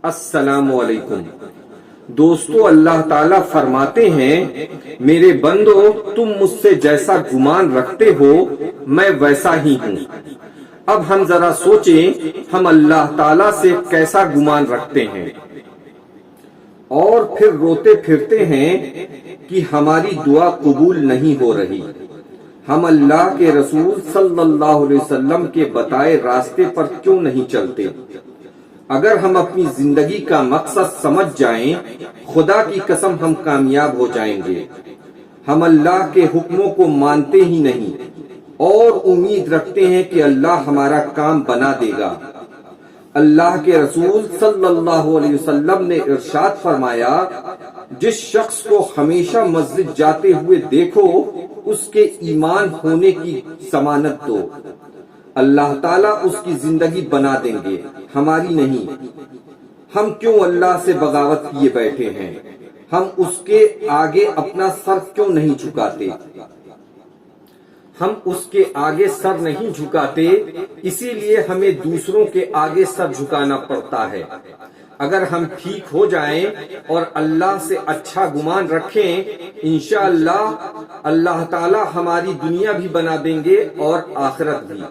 السلام علیکم دوستو، اللہ تعالیٰ فرماتے ہیں میرے بندو تم مجھ سے جیسا گمان رکھتے ہو میں ویسا ہی ہوں۔ اب ہم ذرا سوچیں ہم اللہ تعالیٰ سے کیسا گمان رکھتے ہیں اور پھر روتے پھرتے ہیں کہ ہماری دعا قبول نہیں ہو رہی۔ ہم اللہ کے رسول صلی اللہ علیہ وسلم کے بتائے راستے پر کیوں نہیں چلتے؟ اگر ہم اپنی زندگی کا مقصد سمجھ جائیں، خدا کی قسم ہم کامیاب ہو جائیں گے۔ ہم اللہ کے حکموں کو مانتے ہی نہیں اور امید رکھتے ہیں کہ اللہ ہمارا کام بنا دے گا۔ اللہ کے رسول صلی اللہ علیہ وسلم نے ارشاد فرمایا، جس شخص کو ہمیشہ مسجد جاتے ہوئے دیکھو اس کے ایمان ہونے کی ضمانت دو، اللہ تعالیٰ اس کی زندگی بنا دیں گے، ہماری نہیں۔ ہم کیوں اللہ سے بغاوت کیے بیٹھے ہیں؟ ہم اس کے آگے اپنا سر کیوں نہیں جھکاتے؟ ہم اس کے آگے سر نہیں جھکاتے، اسی لیے ہمیں دوسروں کے آگے سر جھکانا پڑتا ہے۔ اگر ہم ٹھیک ہو جائیں اور اللہ سے اچھا گمان رکھیں، انشاءاللہ اللہ تعالی ہماری دنیا بھی بنا دیں گے اور آخرت بھی۔